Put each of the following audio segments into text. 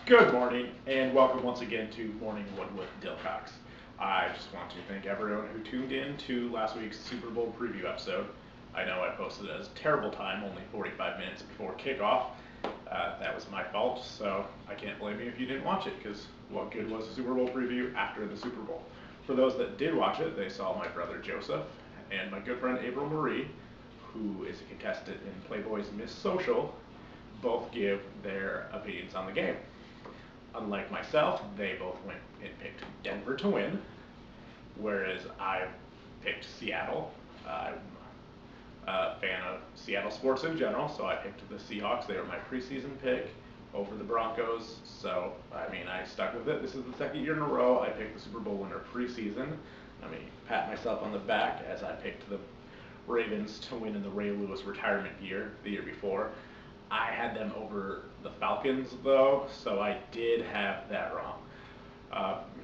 Good morning, and welcome once again to Morning Wood with Dilcox. I just want to thank everyone who tuned in to last week's Super Bowl preview episode. I know I posted it as a terrible time, only 45 minutes before kickoff. That was my fault, so I can't blame you if you didn't watch it, because what good was the Super Bowl preview after the Super Bowl? For those that did watch it, they saw my brother Joseph and my good friend April Marie, who is a contestant in Playboy's Miss Social, both give their opinions on the game. Unlike myself, they both went and picked Denver to win, whereas I picked Seattle. I'm a fan of Seattle sports in general, so I picked the Seahawks. They were my preseason pick over the Broncos, so I stuck with it. This is the second year in a row I picked the Super Bowl winner preseason. Pat myself on the back as I picked the Ravens to win in the Ray Lewis retirement year, the year before. I had them over the Falcons, though, so I did have that wrong.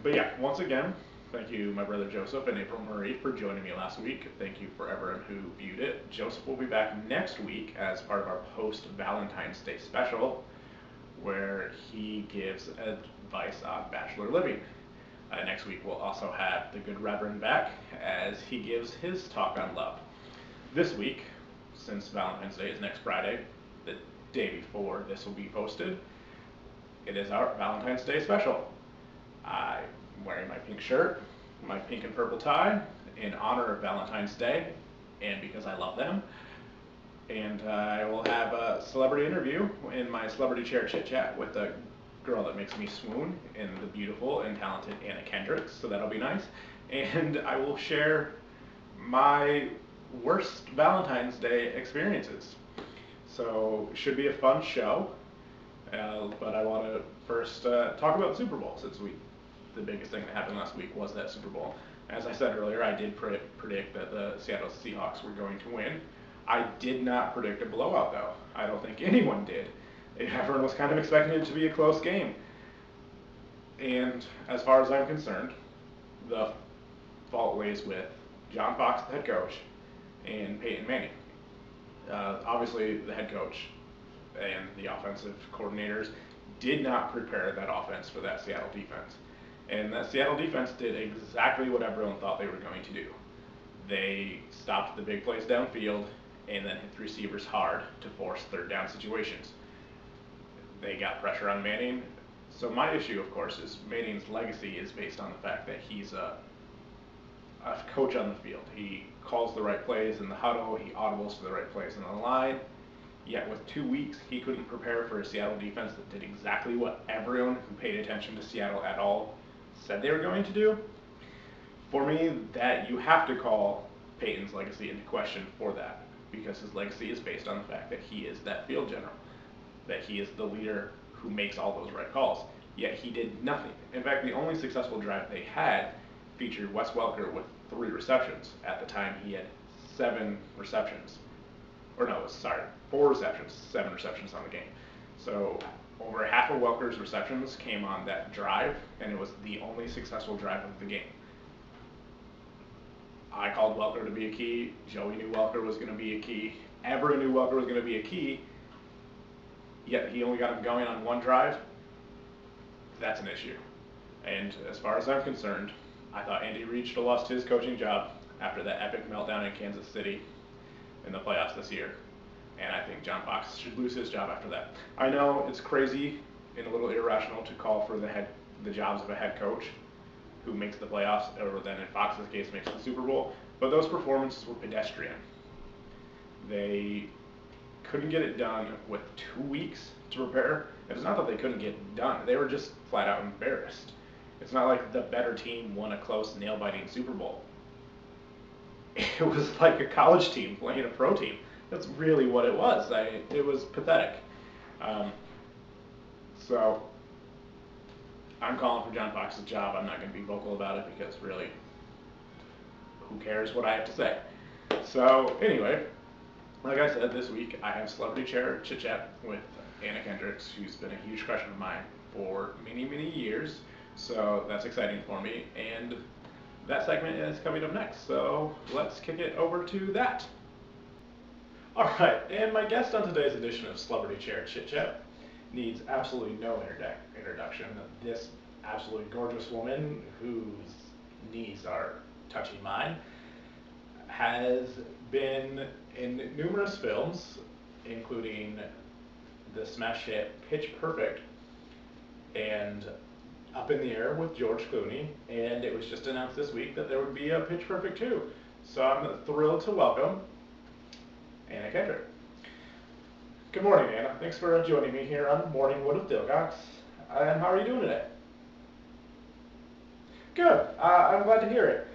But yeah, once again, thank you, my brother Joseph and April Marie, for joining me last week. Thank you for everyone who viewed it. Joseph will be back next week as part of our post-Valentine's Day special, where he gives advice on bachelor living. Next week, we'll also have the good Reverend back as he gives his talk on love. This week, since Valentine's Day is next Friday, the day before this will be posted, it is our Valentine's Day special. I'm wearing my pink shirt, my pink and purple tie, in honor of Valentine's Day, and because I love them. And I will have a celebrity interview in my Celebrity Chair Chit Chat with a girl that makes me swoon, in the beautiful and talented Kendrick, so that'll be nice. And I will share my worst Valentine's Day experiences. So it should be a fun show, but I want to first talk about the Super Bowl, since the biggest thing that happened last week was that Super Bowl. As I said earlier, I did predict that the Seattle Seahawks were going to win. I did not predict a blowout, though. I don't think anyone did. Everyone was kind of expecting it to be a close game. And as far as I'm concerned, the fault lays with John Fox, the head coach, and Peyton Manning. Obviously, the head coach and the offensive coordinators did not prepare that offense for that Seattle defense. And that Seattle defense did exactly what everyone thought they were going to do. They stopped the big plays downfield and then hit the receivers hard to force third down situations. They got pressure on Manning. So my issue, of course, is Manning's legacy is based on the fact that he's a coach on the field. He calls the right plays in the huddle, he audibles to the right plays in the line, yet with 2 weeks he couldn't prepare for a Seattle defense that did exactly what everyone who paid attention to Seattle at all said they were going to do. For me, that you have to call Peyton's legacy into question for that, because his legacy is based on the fact that he is that field general, that he is the leader who makes all those right calls, yet he did nothing. In fact, the only successful drive they had featured Wes Welker with 3 receptions. At the time, he had 7 receptions. 4 receptions, 7 receptions on the game. So over half of Welker's receptions came on that drive, and it was the only successful drive of the game. I called Welker to be a key. Joey knew Welker was going to be a key. Everyone knew Welker was going to be a key, yet he only got him going on 1 drive. That's an issue. And as far as I'm concerned, I thought Andy Reid should have lost his coaching job after that epic meltdown in Kansas City in the playoffs this year. And I think John Fox should lose his job after that. I know it's crazy and a little irrational to call for the jobs of a head coach who makes the playoffs, or then in Fox's case makes the Super Bowl, but those performances were pedestrian. They couldn't get it done with 2 weeks to prepare. It's not that they couldn't get it done, they were just flat out embarrassed. It's not like the better team won a close, nail-biting Super Bowl. It was like a college team playing a pro team. That's really what it was. It was pathetic. So I'm calling for John Fox's job. I'm not going to be vocal about it because really, who cares what I have to say? So anyway, like I said, this week I have Celebrity Chair Chit Chat with Kendrick, who's been a huge crush of mine for many, many years. So that's exciting for me, and that segment is coming up next, so let's kick it over to that. Alright, and my guest on today's edition of Celebrity Chair Chit Chat needs absolutely no introduction. This absolutely gorgeous woman, whose knees are touching mine, has been in numerous films, including the smash hit Pitch Perfect and Up in the Air with George Clooney, and it was just announced this week that there would be a Pitch Perfect 2. So I'm thrilled to welcome Anna Kendrick. Good morning, Anna. Thanks for joining me here on Morning Wood with Dilcox. And how are you doing today? Good. I'm glad to hear it.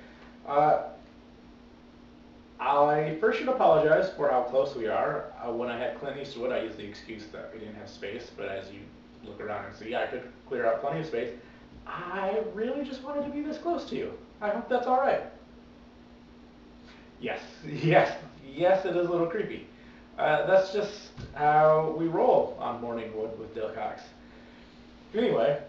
I first should apologize for how close we are. When I had Clint Eastwood, I used the excuse that we didn't have space, but as you look around and see, I could clear out plenty of space. I really just wanted to be this close to you. I hope that's all right. Yes, yes, it is a little creepy. That's just how we roll on Morning Wood with Dilcox. Anyway,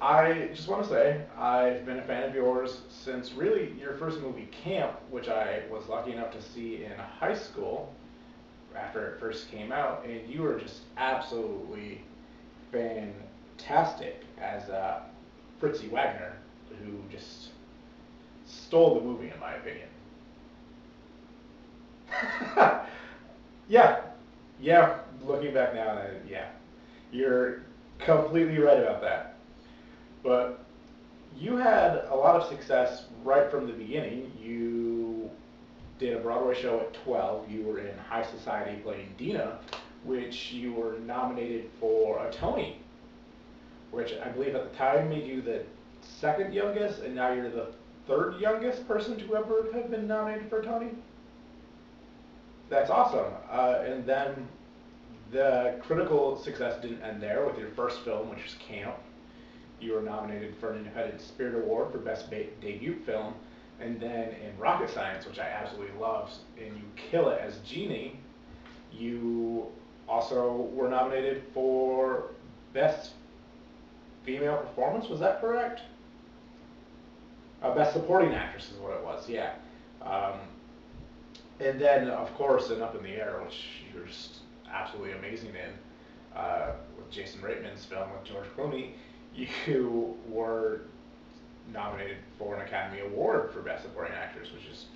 I just want to say I've been a fan of yours since really your first movie, Camp, which I was lucky enough to see in high school after it first came out, and you were just absolutely fantastic as Fritzy Wagner, who just stole the movie in my opinion. yeah, looking back now, yeah, you're completely right about that. But you had a lot of success right from the beginning. You did a Broadway show at 12. You were in High Society playing Dina, which you were nominated for a Tony, which I believe at the time made you the second youngest, and now you're the third youngest person to ever have been nominated for a Tony. That's awesome. And then the critical success didn't end there with your first film, which was Camp. You were nominated for an Independent Spirit Award for Best Debut Film. And then in Rocket Science, which I absolutely loved, and you kill it as Jeannie, you also were nominated for Best Female Performance, was that correct? Best Supporting Actress is what it was, yeah. And then, of course, in Up in the Air, which you're just absolutely amazing in, with Jason Reitman's film with George Clooney, you were nominated for an Academy Award for Best Supporting Actress, which is...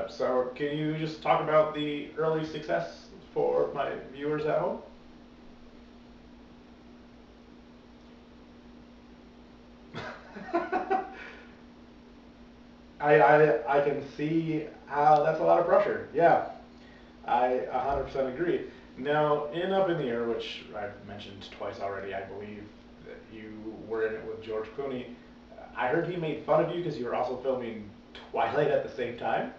so can you just talk about the early success for my viewers at home? I can see how that's a lot of pressure. Yeah, I 100% agree. Now, in Up in the Air, which I've mentioned twice already, I believe that you were in it with George Clooney. I heard he made fun of you because you were also filming Twilight at the same time.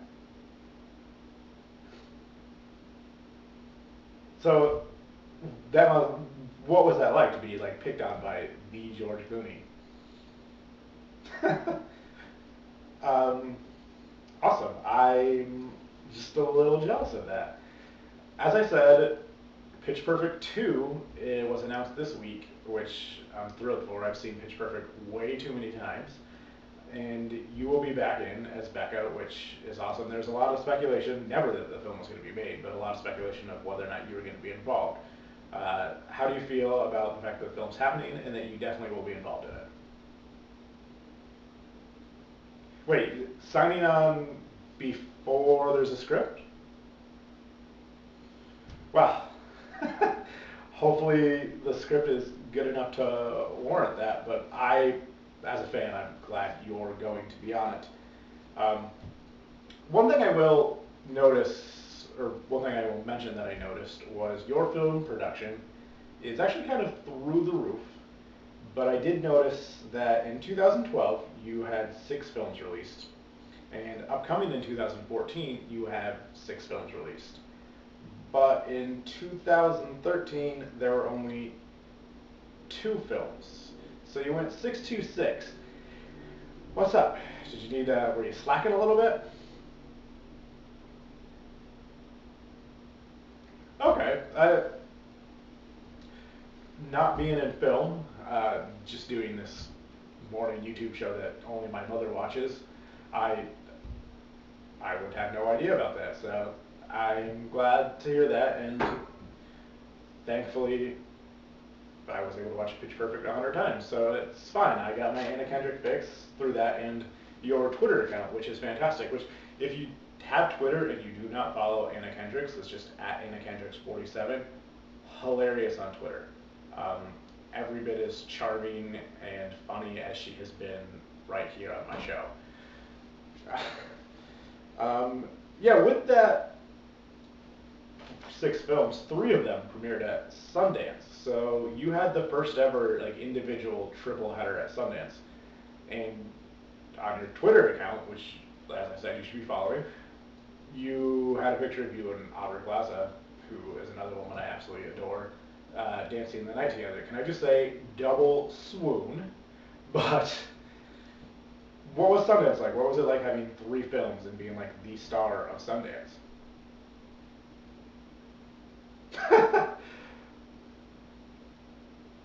So, that was, what was that like to be like picked on by the George Clooney? Awesome. I'm just a little jealous of that. As I said, Pitch Perfect 2 was announced this week, which I'm thrilled for. I've seen Pitch Perfect way too many times. And you will be back in as Becca, which is awesome. There's a lot of speculation, never that the film was going to be made, but a lot of speculation of whether or not you were going to be involved. How do you feel about the fact that the film's happening and that you definitely will be involved in it? Wait, signing on before there's a script? Well, hopefully the script is good enough to warrant that, but as a fan, I'm glad you're going to be on it. One thing I will notice, or one thing I will mention that I noticed, was your film production is actually kind of through the roof, but I did notice that in 2012, you had 6 films released, and upcoming in 2014, you have 6 films released. But in 2013, there were only 2 films. So you went 6-2-6. What's up? Did you need, were you slacking a little bit? Okay. Not being in film, just doing this morning YouTube show that only my mother watches, I would have no idea about that. So I'm glad to hear that, and thankfully, I was able to watch Pitch Perfect 100 times, so it's fine. I got my Anna Kendrick fix through that and your Twitter account, which is fantastic. Which, if you have Twitter and you do not follow Anna Kendricks, it's just at Anna Kendricks 47. Hilarious on Twitter. Every bit as charming and funny as she has been right here on my show. Yeah, with that 6 films, 3 of them premiered at Sundance. So you had the first ever like individual triple header at Sundance. And on your Twitter account, which as I said you should be following, you had a picture of you and Aubrey Plaza, who is another woman I absolutely adore, dancing the night together. Can I just say, double swoon, but what was Sundance like? What was it like having 3 films and being like the star of Sundance?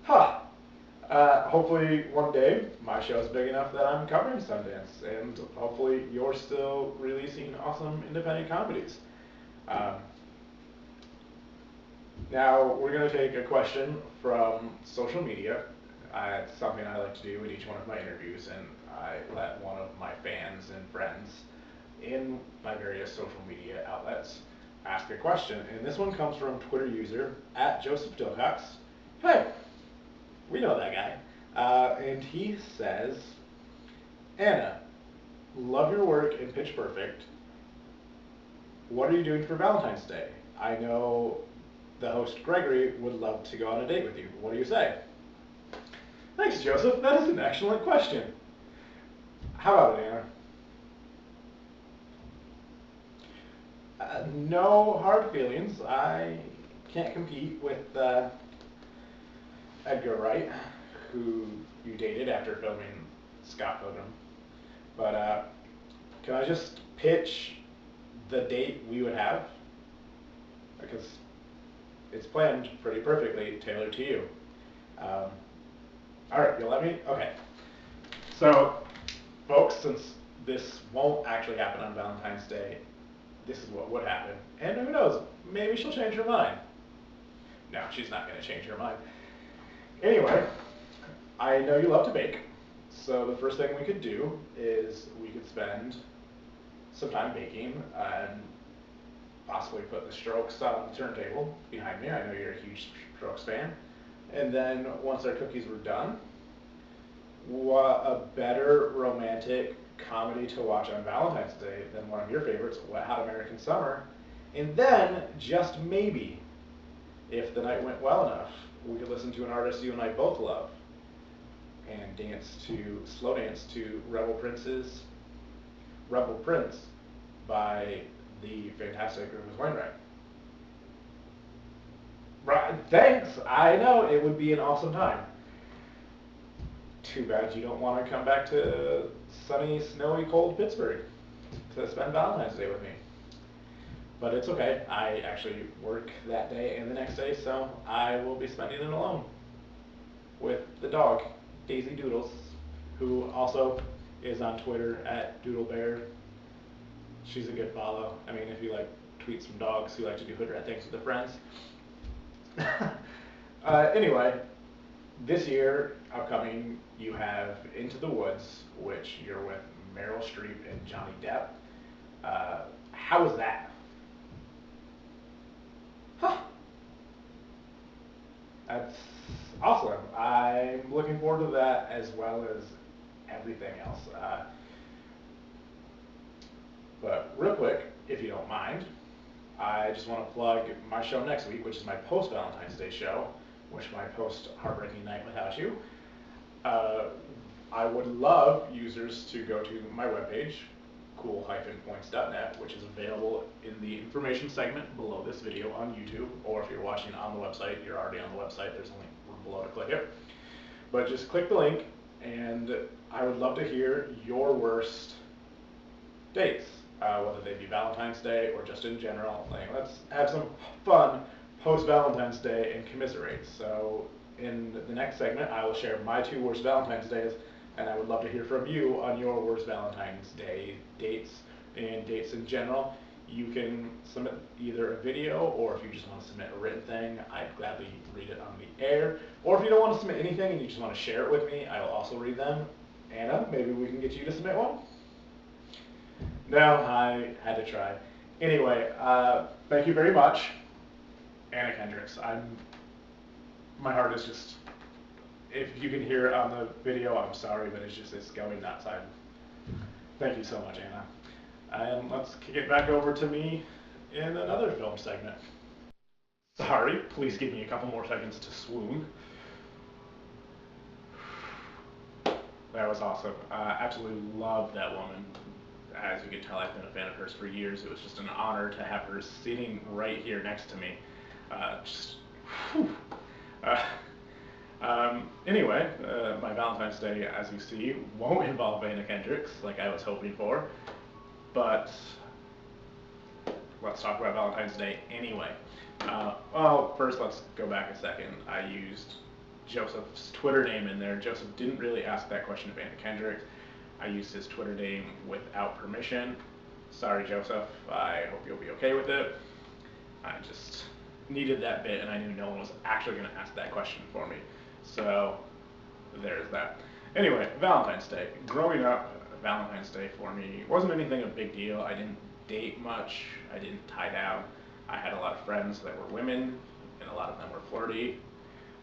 Huh. Hopefully one day my show is big enough that I'm covering Sundance, and hopefully you're still releasing awesome independent comedies. Now we're going to take a question from social media. It's something I like to do in each one of my interviews, and I let one of my fans and friends in my various social media outlets ask a question. And this one comes from Twitter user at Joseph Dilcox. Hey, we know that guy. And he says, Anna, love your work in Pitch Perfect. What are you doing for Valentine's Day? I know the host Gregory would love to go on a date with you. What do you say? Thanks, Joseph. That is an excellent question. How about it, Anna? No hard feelings. I can't compete with Edgar Wright, who you dated after filming Scott Pilgrim. But can I just pitch the date we would have? Because it's planned pretty perfectly, tailored to you. All right, you'll let me? Okay. So, folks, since this won't actually happen on Valentine's Day, this is what would happen. And who knows, maybe she'll change her mind. No, she's not going to change her mind. Anyway, I know you love to bake, so the first thing we could do is we could spend some time baking and possibly put the Strokes on the turntable behind me. I know you're a huge Strokes fan. And then once our cookies were done, what a better romantic comedy to watch on Valentine's Day than one of your favorites, Wet Hot American Summer. And then, just maybe, if the night went well enough, we could listen to an artist you and I both love and slow dance to Rebel Prince by the fantastic Rufus Wainwright. Right, thanks. I know, it would be an awesome time. Too bad you don't want to come back to sunny, snowy, cold Pittsburgh to spend Valentine's Day with me. But it's okay. I actually work that day and the next day, so I will be spending it alone with the dog, Daisy Doodles, who also is on Twitter at DoodleBear. She's a good follow. I mean, if you like tweets from dogs who like to do hood rat things with their friends. Anyway, this year, upcoming, you have Into the Woods, which you're with Meryl Streep and Johnny Depp. How was that? Huh. That's awesome. I'm looking forward to that as well as everything else. But real quick, if you don't mind, I just want to plug my show next week, which is my post-Valentine's Day show, which I post Heartbreaking Night Without You. I would love users to go to my webpage, cool-points.net, which is available in the information segment below this video on YouTube, or if you're watching on the website, you're already on the website, there's a link below to click it. But just click the link, and I would love to hear your worst dates, whether they be Valentine's Day or just in general. Like, let's have some fun post-Valentine's Day and commiserate. So in the next segment, I will share my 2 worst Valentine's Days, and I would love to hear from you on your worst Valentine's Day dates and dates in general. You can submit either a video, or if you just want to submit a written thing, I'd gladly read it on the air. Or if you don't want to submit anything and you just want to share it with me, I will also read them. Anna, maybe we can get you to submit one? No, I had to try. Anyway, thank you very much, Anna Kendricks. My heart is just, if you can hear it on the video, I'm sorry, but it's going nuts. Thank you so much, Anna. And let's kick it back over to me in another film segment. Sorry, please give me a couple more seconds to swoon. That was awesome. Absolutely love that woman. As you can tell, I've been a fan of hers for years. It was just an honor to have her sitting right here next to me. Anyway, my Valentine's Day, as you see, won't involve Anna Kendricks like I was hoping for. But let's talk about Valentine's Day anyway. Well, first let's go back a second. I used Joseph's Twitter name in there. Joseph didn't really ask that question of Anna Kendricks. I used his Twitter name without permission. Sorry, Joseph. I hope you'll be okay with it. I just needed that bit, and I knew no one was actually going to ask that question for me. So there's that. Anyway, Valentine's Day. Growing up, Valentine's Day for me wasn't anything a big deal. I didn't date much. I didn't tie down. I had a lot of friends that were women, and a lot of them were flirty,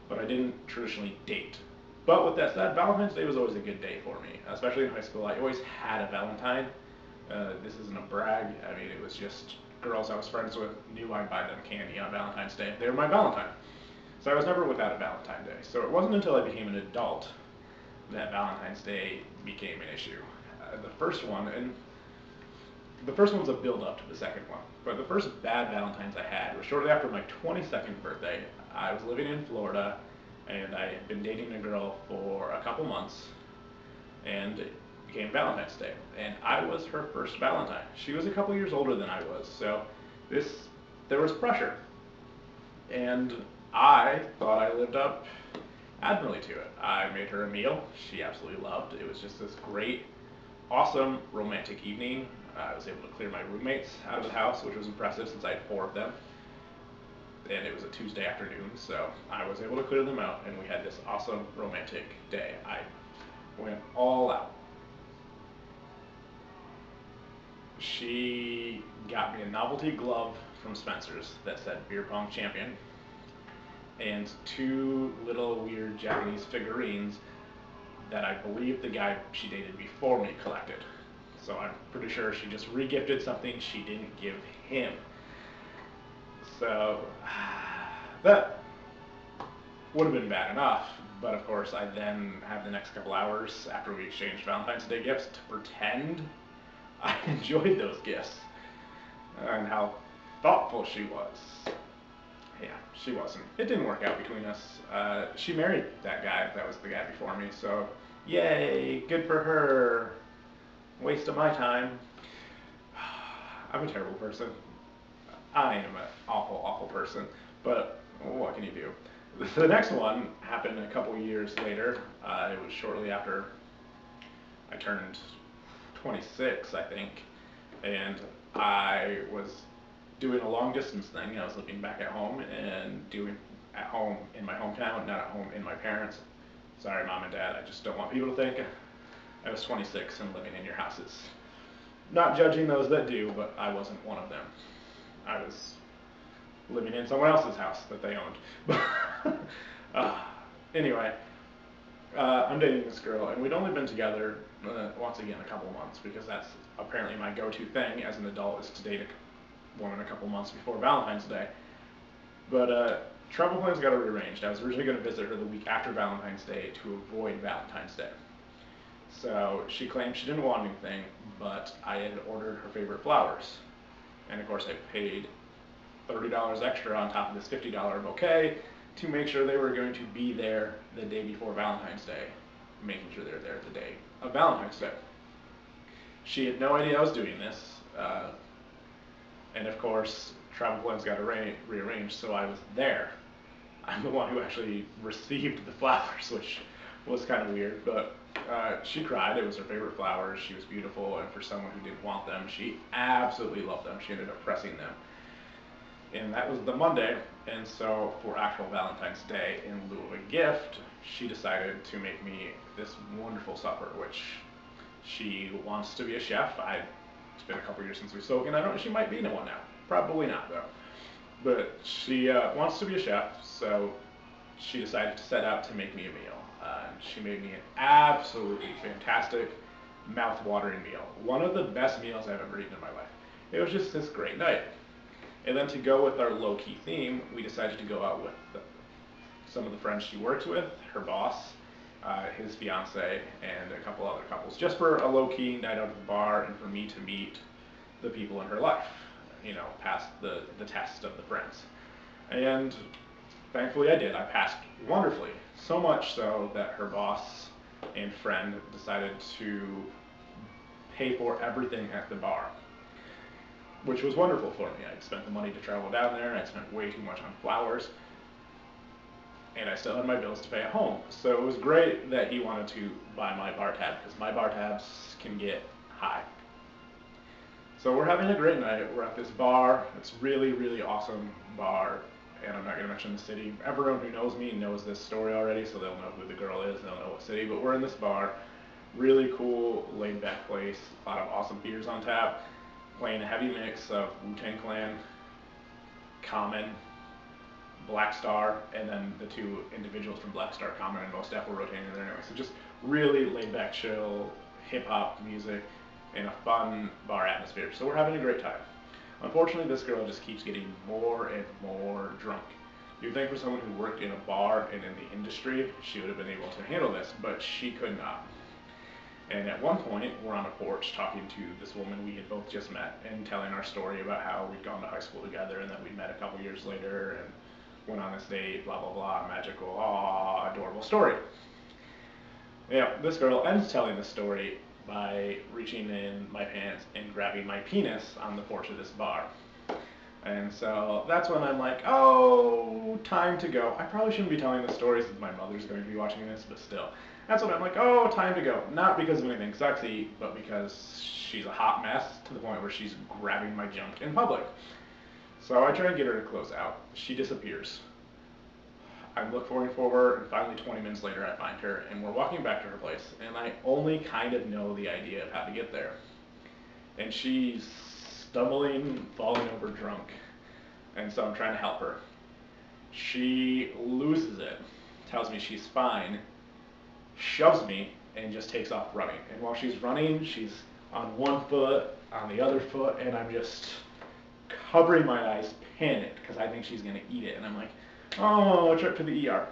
but I didn't traditionally date. But with that said, Valentine's Day was always a good day for me, especially in high school. I always had a Valentine. This isn't a brag. I mean, it was just girls I was friends with knew I'd buy them candy on Valentine's Day. They were my Valentine. So I was never without a Valentine Day. So it wasn't until I became an adult that Valentine's Day became an issue. The first one was a build-up to the second one. But the first bad Valentine's I had was shortly after my 22nd birthday. I was living in Florida, and I had been dating a girl for a couple months, and it became Valentine's Day. And I was her first Valentine. She was a couple years older than I was, so there was pressure. And I thought I lived up admirably to it. I made her a meal she absolutely loved. It was just this great, awesome, romantic evening. I was able to clear my roommates out of the house, which was impressive since I had 4 of them. And it was a Tuesday afternoon, so I was able to clear them out, and we had this awesome romantic day. I went all out. She got me a novelty glove from Spencer's that said Beer Pong Champion, and 2 little weird Japanese figurines that I believe the guy she dated before me collected. So I'm pretty sure she just re-gifted something she didn't give him. So that would have been bad enough, but of course I then have the next couple hours after we exchanged Valentine's Day gifts to pretend I enjoyed those gifts and how thoughtful she was. Yeah, she wasn't. It didn't work out between us. She married that guy. That was the guy before me, so yay, good for her. Waste of my time. I'm a terrible person. I am an awful, awful person, but what can you do? The next one happened a couple years later. It was shortly after I turned 26, I think, and I was doing a long distance thing. I was living back at home and doing at home in my hometown, not at home in my parents'. Sorry, Mom and Dad, I just don't want people to think I was 26 and living in your houses. Not judging those that do, but I wasn't one of them. I was living in someone else's house that they owned. Anyway, I'm dating this girl, and we'd only been together, once again, a couple months, because that's apparently my go-to thing as an adult, is to date a woman a couple months before Valentine's Day. But travel plans got rearranged. I was originally going to visit her the week after Valentine's Day to avoid Valentine's Day. So she claimed she didn't want anything, but I had ordered her favorite flowers. And of course I paid $30 extra on top of this $50 bouquet to make sure they were going to be there the day before Valentine's Day, making sure they're there the day of Valentine's Day. She had no idea I was doing this, and of course travel plans got rearranged, so I was there. I'm the one who actually received the flowers, which was kind of weird, but she cried. It was her favorite flowers. She was beautiful, and for someone who didn't want them, she absolutely loved them. She ended up pressing them. And that was the Monday, and so for actual Valentine's Day, in lieu of a gift, she decided to make me this wonderful supper, which she wants to be a chef. It's been a couple years since we've spoken. I don't know, she might be one now. Probably not, though. But she wants to be a chef, so she decided to set out to make me a meal. She made me an absolutely fantastic, mouth-watering meal. One of the best meals I've ever eaten in my life. It was just this great night. And then to go with our low-key theme, we decided to go out with some of the friends she works with, her boss, his fiance, and a couple other couples, just for a low-key night out at the bar and for me to meet the people in her life, past the test of the friends. And thankfully I did. I passed wonderfully. So much so that her boss and friend decided to pay for everything at the bar, which was wonderful for me. I'd spent the money to travel down there. I'd spent way too much on flowers. And I still had my bills to pay at home. So it was great that he wanted to buy my bar tab, because my bar tabs can get high. So we're having a great night. We're at this bar. It's really, really awesome bar. And I'm not going to mention the city. Everyone who knows me knows this story already, so they'll know who the girl is. They'll know what city. But we're in this bar. Really cool, laid-back place. A lot of awesome beers on tap. Playing a heavy mix of Wu-Tang Clan, Common, Black Star, and then the two individuals from Black Star, Common and Mos Def, were rotating in there anyway. So just really laid-back, chill, hip-hop music, and a fun bar atmosphere. So we're having a great time. Unfortunately, this girl just keeps getting more and more drunk. You'd think for someone who worked in a bar and in the industry, she would have been able to handle this, but she could not. And at one point, we're on a porch talking to this woman we had both just met and telling our story about how we'd gone to high school together and that we'd met a couple years later and went on this date, blah, blah, blah, magical, aw, adorable story. This girl ends telling the story by reaching in my pants and grabbing my penis on the porch of this bar. And so that's when I'm like, oh, time to go. I probably shouldn't be telling the stories if my mother's going to be watching this, but still. That's when I'm like, oh, time to go. Not because of anything sexy, but because she's a hot mess to the point where she's grabbing my junk in public. So I try and get her to close out. She disappears. I'm looking for her, and finally 20 minutes later I find her, and we're walking back to her place, and I only kind of know the idea of how to get there. And she's stumbling, falling over drunk, and so I'm trying to help her. She loses it, tells me she's fine, shoves me, and just takes off running. And while she's running, she's on one foot, on the other foot, and I'm just covering my eyes, panicked, because I think she's going to eat it. And I'm like, oh, trip to the ER.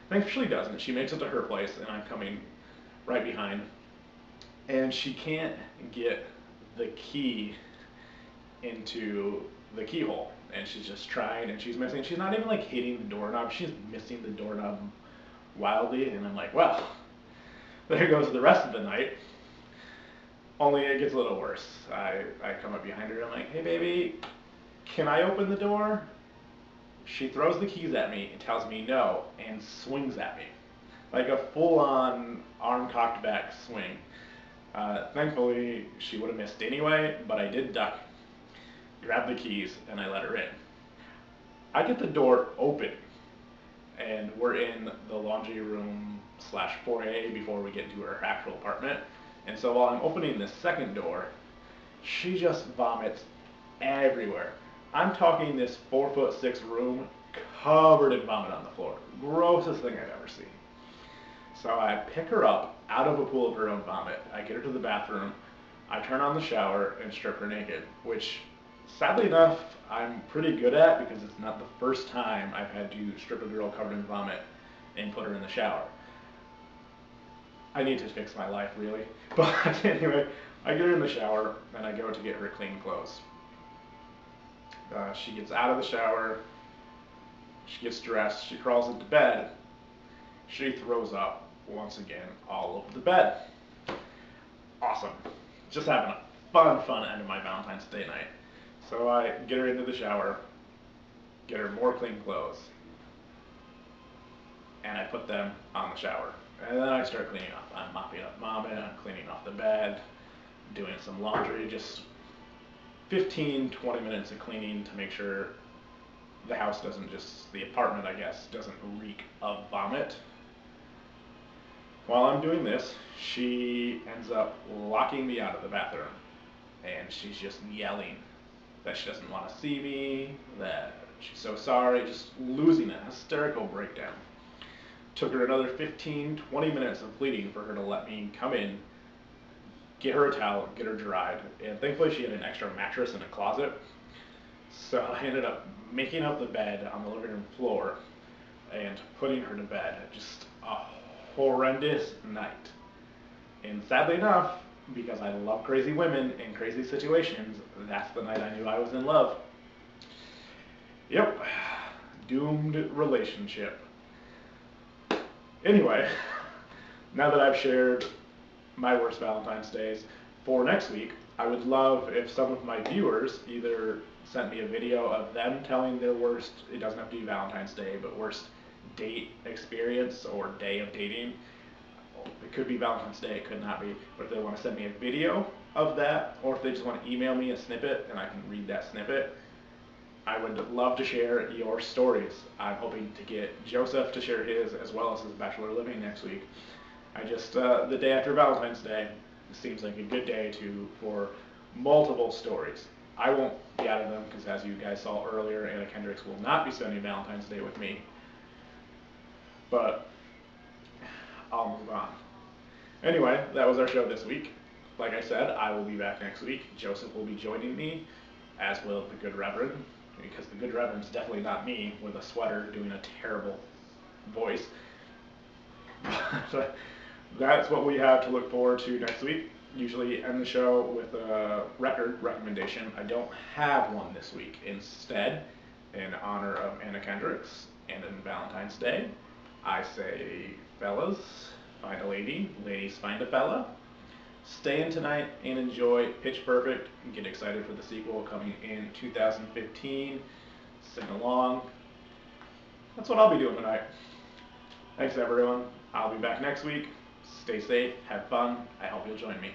Thankfully she doesn't. She makes it to her place, and I'm coming right behind. And she can't get the key into the keyhole. And she's just trying, and she's missing. She's not even like hitting the doorknob. She's missing the doorknob wildly. And I'm like, well, there goes the rest of the night. Only it gets a little worse. I come up behind her. I'm like, hey, baby, can I open the door? She throws the keys at me and tells me no and swings at me. Like a full-on arm cocked back swing. Thankfully, she would have missed anyway, but I did duck, grab the keys, and I let her in. I get the door open, and we're in the laundry room / foyer before we get into her actual apartment. And so while I'm opening the second door, she just vomits everywhere. I'm talking this 4'6" room covered in vomit on the floor. Grossest thing I've ever seen. So I pick her up out of a pool of her own vomit. I get her to the bathroom. I turn on the shower and strip her naked, which sadly enough I'm pretty good at because it's not the first time I've had to strip a girl covered in vomit and put her in the shower. I need to fix my life, really. But anyway, I get her in the shower and I go to get her clean clothes. She gets out of the shower, she gets dressed, she crawls into bed, she throws up once again all over the bed. Awesome. Just having a fun end of my Valentine's Day night. So I get her into the shower, get her more clean clothes, and I put them on the shower. And then I start cleaning up. I'm mopping up Mama, I'm cleaning off the bed, doing some laundry, just 15-20 minutes of cleaning to make sure the house doesn't just, the apartment I guess, doesn't reek of vomit. While I'm doing this, she ends up locking me out of the bathroom, and she's just yelling that she doesn't want to see me, that she's so sorry, just losing a hysterical breakdown. Took her another 15-20 minutes of pleading for her to let me come in, get her a towel, get her dried, and thankfully she had an extra mattress in a closet, so I ended up making up the bed on the living room floor and putting her to bed. Just a horrendous night. And sadly enough, because I love crazy women in crazy situations, that's the night I knew I was in love. Yep, doomed relationship. Anyway, now that I've shared my worst Valentine's days, for next week, I would love if some of my viewers either sent me a video of them telling their worst, it doesn't have to be Valentine's Day, but worst date experience or day of dating. It could be Valentine's Day, it could not be, but if they want to send me a video of that, or if they just want to email me a snippet and I can read that snippet, I would love to share your stories. I'm hoping to get Joseph to share his as well as his bachelor living next week. The day after Valentine's Day seems like a good day for multiple stories. I won't be out of them because, as you guys saw earlier, Anna Kendricks will not be spending Valentine's Day with me. But I'll move on. Anyway, that was our show this week. Like I said, I will be back next week. Joseph will be joining me, as will the Good Reverend, because the Good Reverend's definitely not me with a sweater doing a terrible voice. But that's what we have to look forward to next week. Usually end the show with a record recommendation. I don't have one this week. Instead, in honor of Anna Kendricks and in Valentine's Day, I say, fellas, find a lady, ladies, find a fella. Stay in tonight and enjoy Pitch Perfect and get excited for the sequel coming in 2015. Sing along. That's what I'll be doing tonight. Thanks everyone. I'll be back next week. Stay safe, have fun. I hope you'll join me.